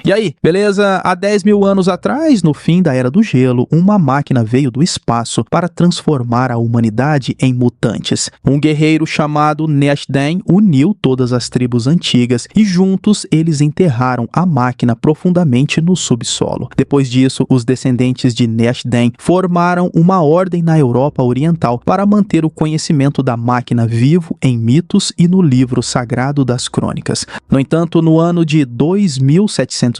E aí, beleza? Há 10 mil anos atrás, no fim da Era do Gelo, uma máquina veio do espaço para transformar a humanidade em mutantes. Um guerreiro chamado Nashden uniu todas as tribos antigas e juntos eles enterraram a máquina profundamente no subsolo. Depois disso, os descendentes de Nashden formaram uma ordem na Europa Oriental para manter o conhecimento da máquina vivo em mitos e no livro sagrado das crônicas. No entanto, no ano de 2707,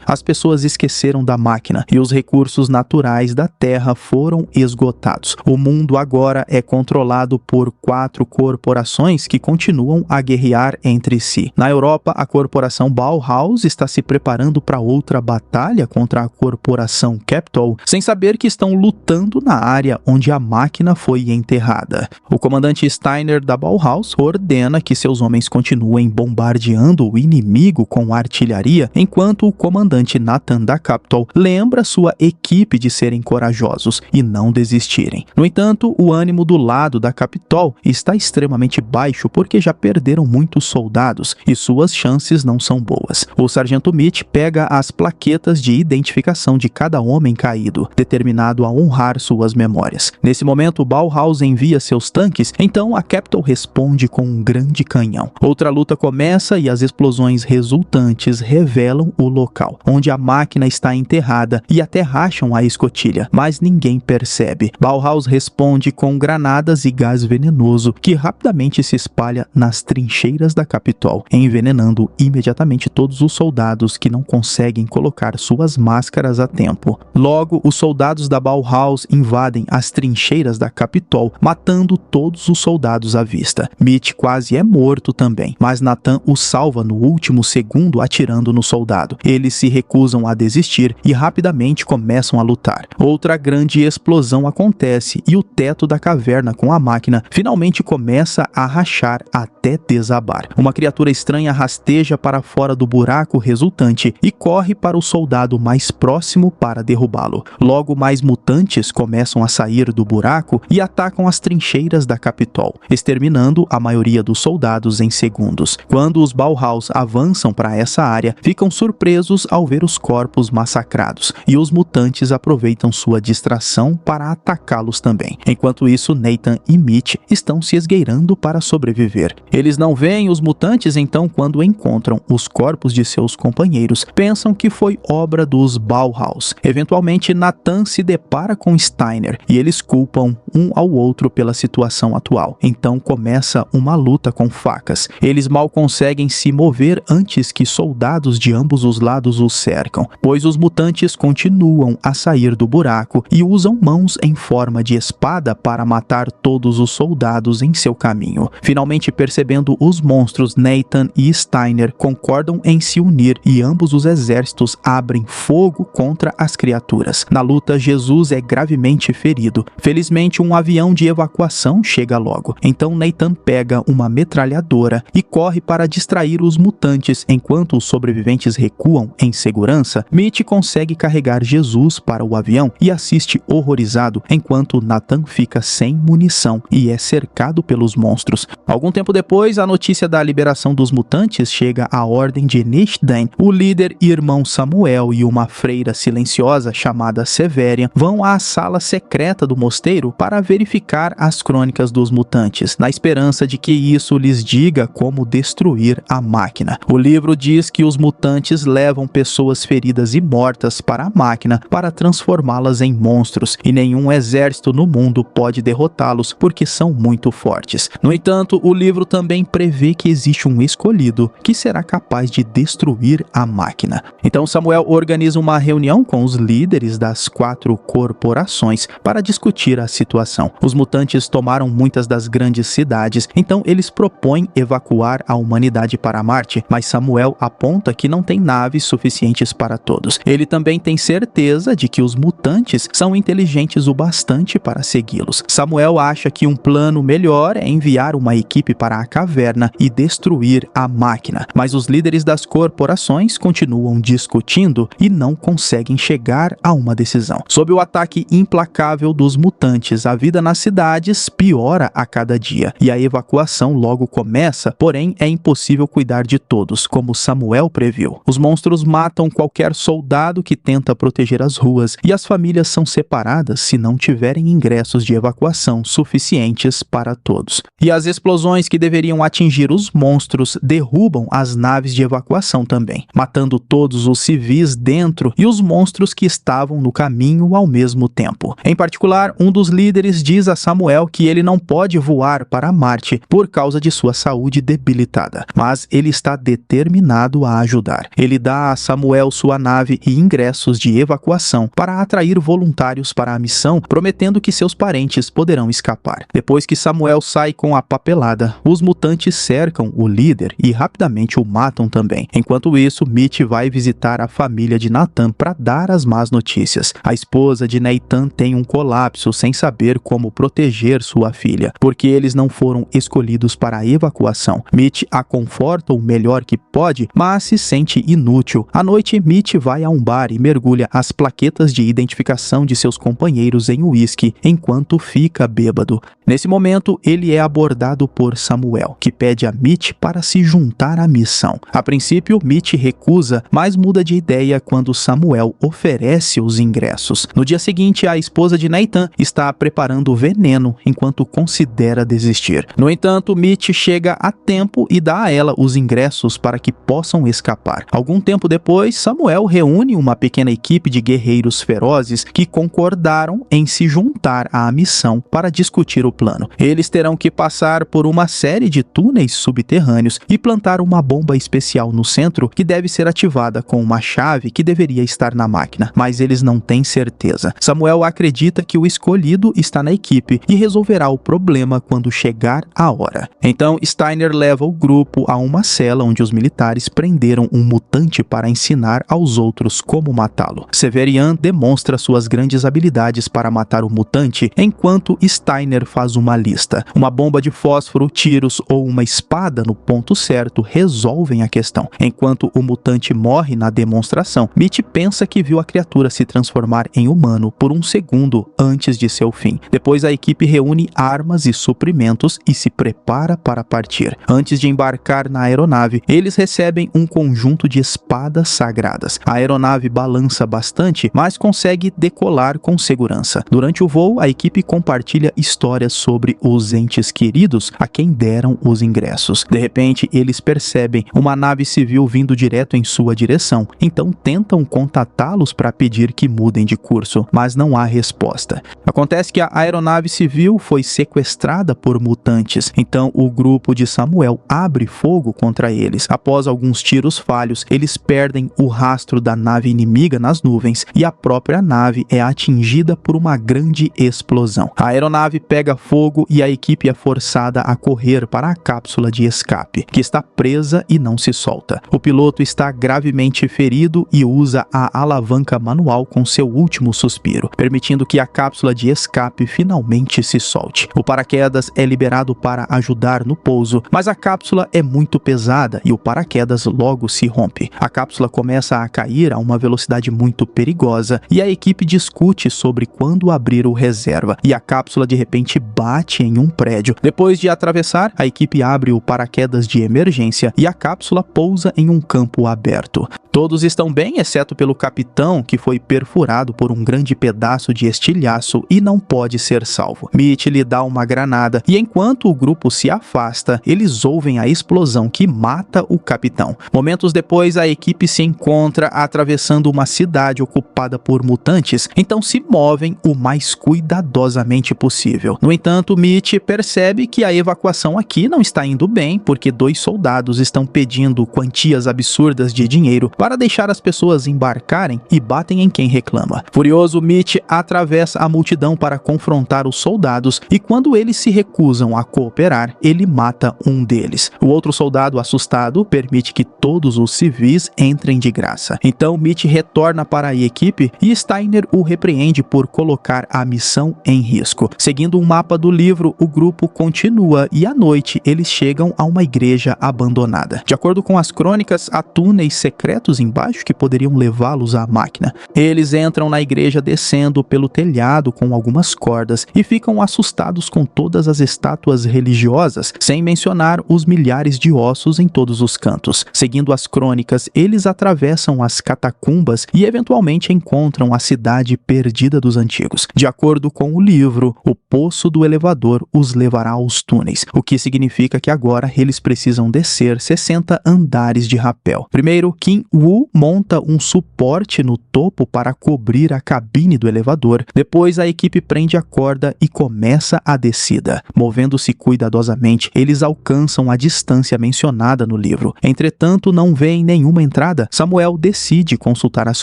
as pessoas esqueceram da máquina e os recursos naturais da Terra foram esgotados. O mundo agora é controlado por 4 corporações que continuam a guerrear entre si. Na Europa, a corporação Bauhaus está se preparando para outra batalha contra a corporação Capitol, sem saber que estão lutando na área onde a máquina foi enterrada. O comandante Steiner da Bauhaus ordena que seus homens continuem bombardeando o inimigo com artilharia, enquanto o comandante Nathan da Capitol lembra sua equipe de serem corajosos e não desistirem. No entanto, o ânimo do lado da Capitol está extremamente baixo porque já perderam muitos soldados e suas chances não são boas. O sargento Mitch pega as plaquetas de identificação de cada homem caído, determinado a honrar suas memórias. Nesse momento, Bauhaus envia seus tanques, então a Capitol responde com um grande canhão. Outra luta começa e as explosões resultantes revelam o local, onde a máquina está enterrada e até racham a escotilha, mas ninguém percebe. Bauhaus responde com granadas e gás venenoso que rapidamente se espalha nas trincheiras da Capitol, envenenando imediatamente todos os soldados que não conseguem colocar suas máscaras a tempo. Logo, os soldados da Bauhaus invadem as trincheiras da Capitol, matando todos os soldados à vista. Mitch quase é morto também, mas Nathan o salva no último segundo atirando no soldado. Eles se recusam a desistir e rapidamente começam a lutar. Outra grande explosão acontece e o teto da caverna com a máquina finalmente começa a rachar até desabar. Uma criatura estranha rasteja para fora do buraco resultante e corre para o soldado mais próximo para derrubá-lo. Logo, mais mutantes começam a sair do buraco e atacam as trincheiras da Capitol, exterminando a maioria dos soldados em segundos. Quando os Bauhaus avançam para essa área, ficam surpresos ao ver os corpos massacrados e os mutantes aproveitam sua distração para atacá-los também. Enquanto isso, Nathan e Mitch estão se esgueirando para sobreviver. Eles não veem os mutantes, então quando encontram os corpos de seus companheiros, pensam que foi obra dos Bauhaus. Eventualmente, Nathan se depara com Steiner e eles culpam um ao outro pela situação atual. Então começa uma luta com facas. Eles mal conseguem se mover antes que soldados de ambos os lados os cercam, pois os mutantes continuam a sair do buraco e usam mãos em forma de espada para matar todos os soldados em seu caminho. Finalmente, percebendo os monstros, Nathan e Steiner concordam em se unir e ambos os exércitos abrem fogo contra as criaturas. Na luta, Jesus é gravemente ferido. Felizmente, um avião de evacuação chega logo. Então Nathan pega uma metralhadora e corre para distrair os mutantes enquanto os sobreviventes recuam em segurança. Mitch consegue carregar Jesus para o avião e assiste horrorizado enquanto Nathan fica sem munição e é cercado pelos monstros. Algum tempo depois, a notícia da liberação dos mutantes chega à ordem de Nashden. O líder irmão Samuel e uma freira silenciosa chamada Severian vão à sala secreta do mosteiro para verificar as crônicas dos mutantes, na esperança de que isso lhes diga como destruir a máquina. O livro diz que os mutantes levam pessoas feridas e mortas para a máquina para transformá-las em monstros, e nenhum exército no mundo pode derrotá-los porque são muito fortes. No entanto, o livro também prevê que existe um escolhido que será capaz de destruir a máquina. Então Samuel organiza uma reunião com os líderes das 4 corporações para discutir a situação. Os mutantes tomaram muitas das grandes cidades, então eles propõem evacuar a humanidade para Marte, mas Samuel aponta que não tem naves suficientes para todos. Ele também tem certeza de que os mutantes são inteligentes o bastante para segui-los. Samuel acha que um plano melhor é enviar uma equipe para a caverna e destruir a máquina, mas os líderes das corporações continuam discutindo e não conseguem chegar a uma decisão. Sob o ataque implacável dos mutantes, a vida nas cidades piora a cada dia e a evacuação logo começa, porém é impossível cuidar de todos, como Samuel previu. Os monstros matam qualquer soldado que tenta proteger as ruas e as famílias são separadas se não tiverem ingressos de evacuação suficientes para todos. E as explosões que deveriam atingir os monstros derrubam as naves de evacuação também, matando todos os civis dentro e os monstros que estavam no caminho ao mesmo tempo. Em particular, um dos líderes diz a Samuel que ele não pode voar para Marte por causa de sua saúde debilitada, mas ele está determinado a ajudar. Ele dá a Samuel sua nave e ingressos de evacuação para atrair voluntários para a missão, prometendo que seus parentes poderão escapar. Depois que Samuel sai com a papelada, os mutantes cercam o líder e rapidamente o matam também. Enquanto isso, Mitch vai visitar a família de Nathan para dar as más notícias. A esposa de Nathan tem um colapso sem saber como proteger sua filha, porque eles não foram escolhidos para a evacuação. Mitch a conforta o melhor que pode, mas se sente inútil. À noite, Mitch vai a um bar e mergulha as plaquetas de identificação de seus companheiros em uísque enquanto fica bêbado. Nesse momento, ele é abordado por Samuel, que pede a Mitch para se juntar à missão. A princípio, Mitch recusa, mas muda de ideia quando Samuel oferece os ingressos. No dia seguinte, a esposa de Nathan está preparando o veneno enquanto considera desistir. No entanto, Mitch chega a tempo e dá a ela os ingressos para que possam escapar. Algum tempo depois, Samuel reúne uma pequena equipe de guerreiros ferozes que concordaram em se juntar à missão para discutir o plano. Eles terão que passar por uma série de túneis subterrâneos e plantar uma bomba especial no centro que deve ser ativada com uma chave que deveria estar na máquina, mas eles não têm certeza. Samuel acredita que o escolhido está na equipe e resolverá o problema quando chegar a hora. Então, Steiner leva o grupo a uma cela onde os militares prenderam um mutante para ensinar aos outros como matá-lo. Severian demonstra suas grandes habilidades para matar o mutante, enquanto Steiner faz uma lista. Uma bomba de fósforo, tiros ou uma espada no ponto certo resolvem a questão. Enquanto o mutante morre na demonstração, Mitch pensa que viu a criatura se transformar em humano por um segundo antes de seu fim. Depois a equipe reúne armas e suprimentos e se prepara para partir. Antes de embarcar na aeronave, eles recebem um conjunto de espadas sagradas. A aeronave balança bastante, mas consegue decolar com segurança. Durante o voo, a equipe compartilha histórias sobre os entes queridos a quem deram os ingressos. De repente, eles percebem uma nave civil vindo direto em sua direção, então tentam contatá-los para pedir que mudem de curso, mas não há resposta. Acontece que a aeronave civil foi sequestrada por mutantes, então o grupo de Samuel abre fogo contra eles. Após alguns tiros falhos, eles perdem o rastro da nave inimiga nas nuvens e a própria nave é atingida por uma grande explosão. A aeronave pega fogo e a equipe é forçada a correr para a cápsula de escape, que está presa e não se solta. O piloto está gravemente ferido e usa a alavanca manual com seu último suspiro, permitindo que a cápsula de escape finalmente se solte. O paraquedas é liberado para ajudar no pouso, mas a cápsula é muito pesada e o paraquedas logo se rompe. A cápsula começa a cair a uma velocidade muito perigosa e a equipe discute sobre quando abrir o reserva, e a cápsula de repente bate em um prédio. Depois de atravessar, a equipe abre o paraquedas de emergência e a cápsula pousa em um campo aberto. Todos estão bem, exceto pelo capitão, que foi perfurado por um grande pedaço de estilhaço e não pode ser salvo. Mitch lhe dá uma granada e enquanto o grupo se afasta, eles ouvem a explosão que mata o capitão. Momentos depois, a equipe se encontra atravessando uma cidade ocupada por mutantes, então se movem o mais cuidadosamente possível. No entanto, Mitch percebe que a evacuação aqui não está indo bem, porque 2 soldados estão pedindo quantias absurdas de dinheiro para deixar as pessoas embarcarem e batem em quem reclama. Furioso, Mitch atravessa a multidão para confrontar os soldados e quando eles se recusam a cooperar, ele mata um deles. O outro soldado, assustado, permite que todos os civis entrem de graça. Então Mitch retorna para a equipe e Steiner o repreende por colocar a missão em risco. Seguindo um mapa do livro, o grupo continua e à noite eles chegam a uma igreja abandonada. De acordo com as crônicas, há túneis secretos equipamentos embaixo que poderiam levá-los à máquina. Eles entram na igreja descendo pelo telhado com algumas cordas e ficam assustados com todas as estátuas religiosas, sem mencionar os milhares de ossos em todos os cantos. Seguindo as crônicas, eles atravessam as catacumbas e eventualmente encontram a cidade perdida dos antigos. De acordo com o livro, o poço do elevador os levará aos túneis, o que significa que agora eles precisam descer 60 andares de rapel. Primeiro, Kim Woo monta um suporte no topo para cobrir a cabine do elevador. Depois, a equipe prende a corda e começa a descida. Movendo-se cuidadosamente, eles alcançam a distância mencionada no livro. Entretanto, não veem nenhuma entrada. Samuel decide consultar as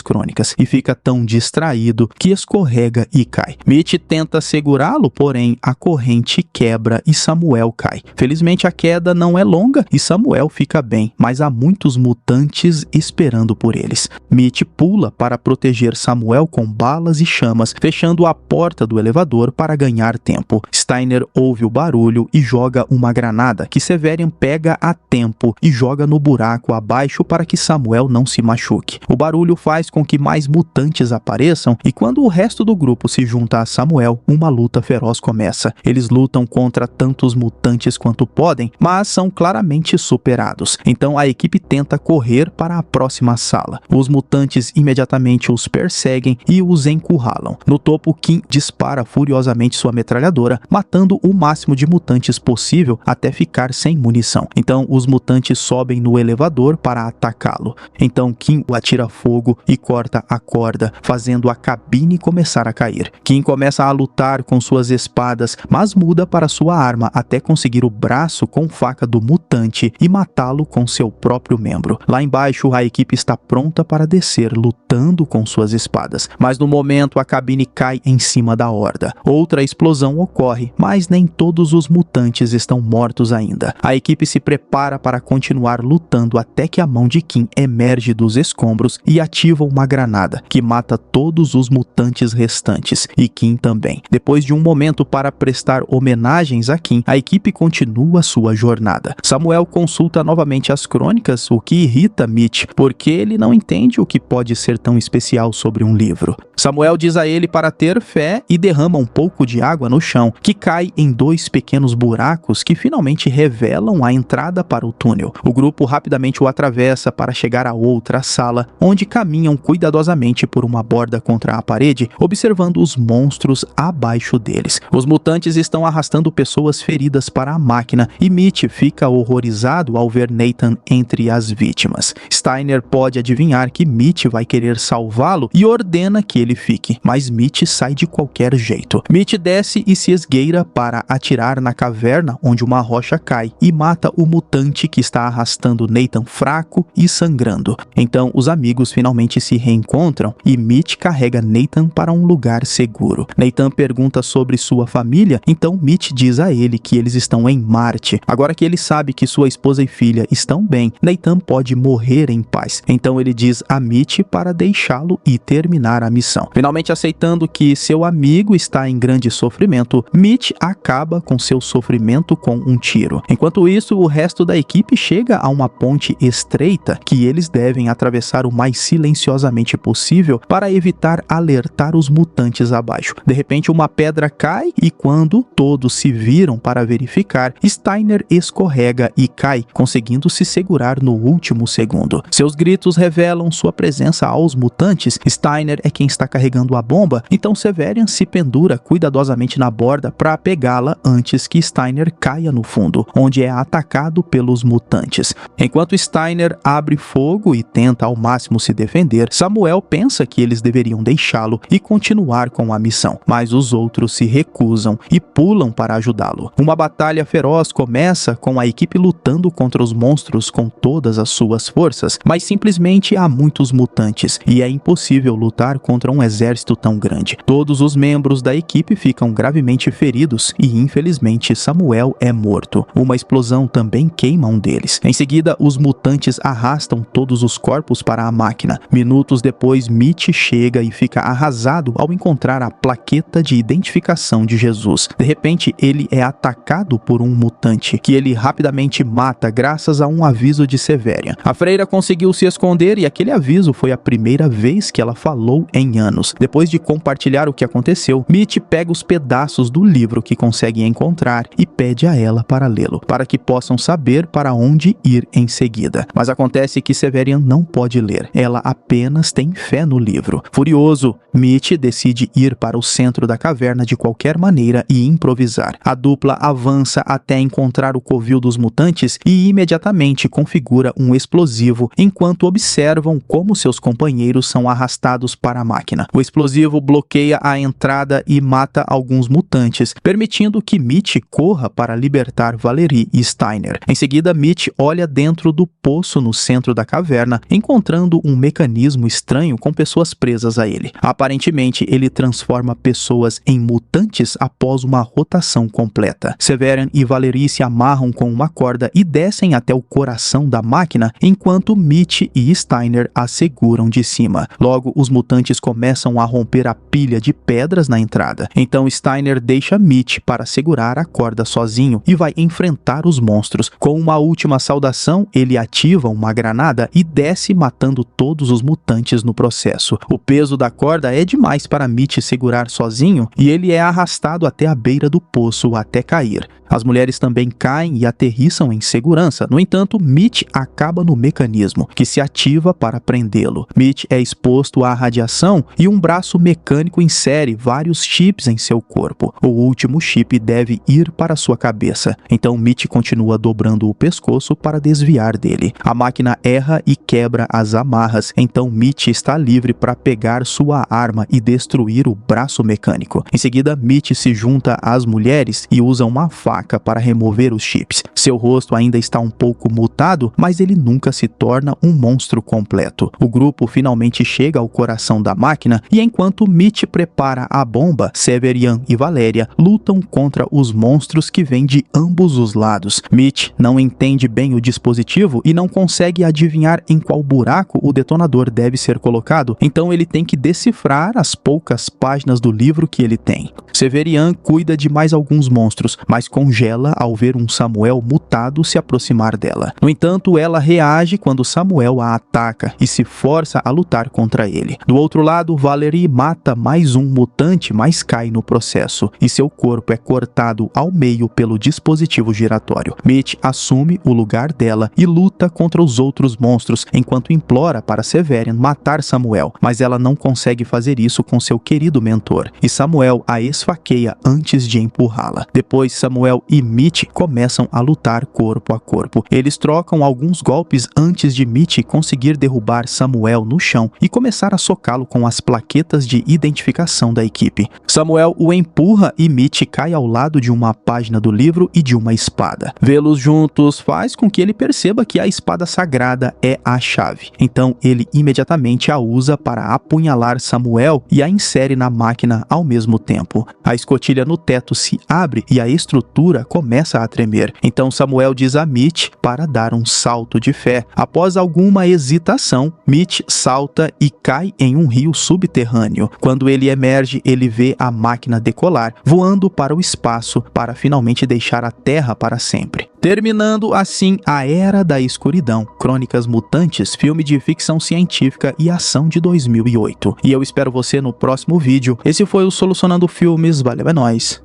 crônicas e fica tão distraído que escorrega e cai. Mitch tenta segurá-lo, porém a corrente quebra e Samuel cai. Felizmente, a queda não é longa e Samuel fica bem, mas há muitos mutantes esperando por eles. Mitch pula para proteger Samuel com balas e chamas, fechando a porta do elevador para ganhar tempo. Steiner ouve o barulho e joga uma granada, que Severian pega a tempo e joga no buraco abaixo para que Samuel não se machuque. O barulho faz com que mais mutantes apareçam e quando o resto do grupo se junta a Samuel, uma luta feroz começa. Eles lutam contra tantos mutantes quanto podem, mas são claramente superados. Então a equipe tenta correr para a próxima sala. Os mutantes imediatamente os perseguem e os encurralam. No topo, Kim dispara furiosamente sua metralhadora, matando o máximo de mutantes possível até ficar sem munição. Então os mutantes sobem no elevador para atacá-lo. Então Kim atira fogo e corta a corda, fazendo a cabine começar a cair. Kim começa a lutar com suas espadas, mas muda para sua arma até conseguir o braço com faca do mutante e matá-lo com seu próprio membro. Lá embaixo, a equipe está pronta para descer, lutando com suas espadas. Mas no momento, a cabine cai em cima da horda. Outra explosão ocorre, mas nem todos os mutantes estão mortos ainda. A equipe se prepara para continuar lutando até que a mão de Kim emerge dos escombros e ativa uma granada, que mata todos os mutantes restantes, e Kim também. Depois de um momento para prestar homenagens a Kim, a equipe continua sua jornada. Samuel consulta novamente as crônicas, o que irrita Mitch, porque ele não entende o que pode ser tão especial sobre um livro. Samuel diz a ele para ter fé e derrama um pouco de água no chão, que cai em 2 pequenos buracos que finalmente revelam a entrada para o túnel. O grupo rapidamente o atravessa para chegar a outra sala, onde caminham cuidadosamente por uma borda contra a parede, observando os monstros abaixo deles. Os mutantes estão arrastando pessoas feridas para a máquina e Mitch fica horrorizado ao ver Nathan entre as vítimas. Steiner pode adivinhar que Mitch vai querer salvá-lo e ordena que ele fique, mas Mitch sai de qualquer jeito. Mitch desce e se esgueira para atirar na caverna onde uma rocha cai e mata o mutante que está arrastando Nathan fraco e sangrando. Então os amigos finalmente se reencontram e Mitch carrega Nathan para um lugar seguro. Nathan pergunta sobre sua família, então Mitch diz a ele que eles estão em Marte. Agora que ele sabe que sua esposa e filha estão bem, Nathan pode morrer em paz. Então ele diz a Mitch para deixá-lo e terminar a missão. Finalmente aceitando que seu amigo está em grande sofrimento, Mitch acaba com seu sofrimento com um tiro. Enquanto isso, o resto da equipe chega a uma ponte estreita que eles devem atravessar o mais silenciosamente possível para evitar alertar os mutantes abaixo. De repente, uma pedra cai e quando todos se viram para verificar, Steiner escorrega e cai, conseguindo se segurar no último segundo. Seus gritos revelam sua presença aos mutantes. Steiner é quem está carregando a bomba, então Severian se pendura cuidadosamente na borda para pegá-la antes que Steiner caia no fundo, onde é atacado pelos mutantes. Enquanto Steiner abre fogo e tenta ao máximo se defender, Samuel pensa que eles deveriam deixá-lo e continuar com a missão, mas os outros se recusam e pulam para ajudá-lo. Uma batalha feroz começa com a equipe lutando contra os monstros com todas as suas forças, mas simplesmente há muitos mutantes e é impossível lutar contra um exército tão grande. Todos os membros da equipe ficam gravemente feridos e infelizmente Samuel é morto. Uma explosão também queima um deles. Em seguida, os mutantes arrastam todos os corpos para a máquina. Minutos depois, Mitch chega e fica arrasado ao encontrar a plaqueta de identificação de Jesus. De repente, ele é atacado por um mutante, que ele rapidamente mata graças a um aviso de Severian. A freira conseguiu se esconder e aquele aviso foi a primeira vez que ela falou em anos. Depois de compartilhar o que aconteceu, Mitch pega os pedaços do livro que consegue encontrar e pede a ela para lê-lo, para que possam saber para onde ir em seguida. Mas acontece que Severian não pode ler, ela apenas tem fé no livro. Furioso, Mitch decide ir para o centro da caverna de qualquer maneira e improvisar. A dupla avança até encontrar o covil dos mutantes e imediatamente configura um explosivo enquanto observam como seus companheiros são arrastados para a máquina. O explosivo bloqueia a entrada e mata alguns mutantes, permitindo que Mitch corra para libertar Valerie e Steiner. Em seguida, Mitch olha dentro do poço no centro da caverna, encontrando um mecanismo estranho com pessoas presas a ele. Aparentemente, ele transforma pessoas em mutantes após uma rotação completa. Severian e Valerie se amarram com uma corda e descem até o coração da máquina, enquanto Mitch e Steiner a seguram de cima. Logo, os mutantes começam a romper a pilha de pedras na entrada. Então Steiner deixa Mitch para segurar a corda sozinho e vai enfrentar os monstros. Com uma última saudação, ele ativa uma granada e desce matando todos os mutantes no processo. O peso da corda é demais para Mitch segurar sozinho e ele é arrastado até a beira do poço até cair. As mulheres também caem e aterrissam em segurança. No entanto, Mitch acaba no mecanismo, que se ativa para prendê-lo. Mitch é exposto à radiação e um braço mecânico insere vários chips em seu corpo. O último chip deve ir para sua cabeça. Então Mitch continua dobrando o pescoço para desviar dele. A máquina erra e quebra as amarras. Então Mitch está livre para pegar sua arma e destruir o braço mecânico. Em seguida, Mitch se junta às mulheres e usa uma faca para remover os chips. Seu rosto ainda está um pouco mutado, mas ele nunca se torna um monstro completo. O grupo finalmente chega ao coração da máquina e enquanto Mitch prepara a bomba, Severian e Valeria lutam contra os monstros que vêm de ambos os lados. Mitch não entende bem o dispositivo e não consegue adivinhar em qual buraco o detonador deve ser colocado, então ele tem que decifrar as poucas páginas do livro que ele tem. Severian cuida de mais alguns monstros, mas congela ao ver um Samuel mutado se aproximar dela. No entanto, ela reage quando Samuel a ataca e se força a lutar contra ele. Do outro lado, Valerie mata mais um mutante, mas cai no processo, e seu corpo é cortado ao meio pelo dispositivo giratório. Mitch assume o lugar dela e luta contra os outros monstros, enquanto implora para Severian matar Samuel, mas ela não consegue fazer isso com seu querido mentor, e Samuel a esfaqueia antes de empurrá-la. Depois, Samuel e Mitch começam a lutar corpo a corpo. Eles trocam alguns golpes antes de Mitch conseguir derrubar Samuel no chão e começar a socá-lo com as plaquetas de identificação da equipe. Samuel o empurra e Mitch cai ao lado de uma página do livro e de uma espada. Vê-los juntos faz com que ele perceba que a espada sagrada é a chave. Então ele imediatamente a usa para apunhalar Samuel e a insere na máquina ao mesmo tempo. A escotilha no teto se abre e a estrutura começa a tremer. Então Samuel diz a Mitch para dar um salto de fé. Após alguma hesitação, Mitch salta e cai em um rio subterrâneo. Quando ele emerge, ele vê a máquina decolar, voando para o espaço para finalmente deixar a Terra para sempre. Terminando assim a Era da Escuridão, Crônicas Mutantes, filme de ficção científica e ação de 2008. E eu espero você no próximo vídeo. Esse foi o Solucionando Filmes, valeu, é nóis.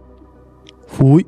Fui.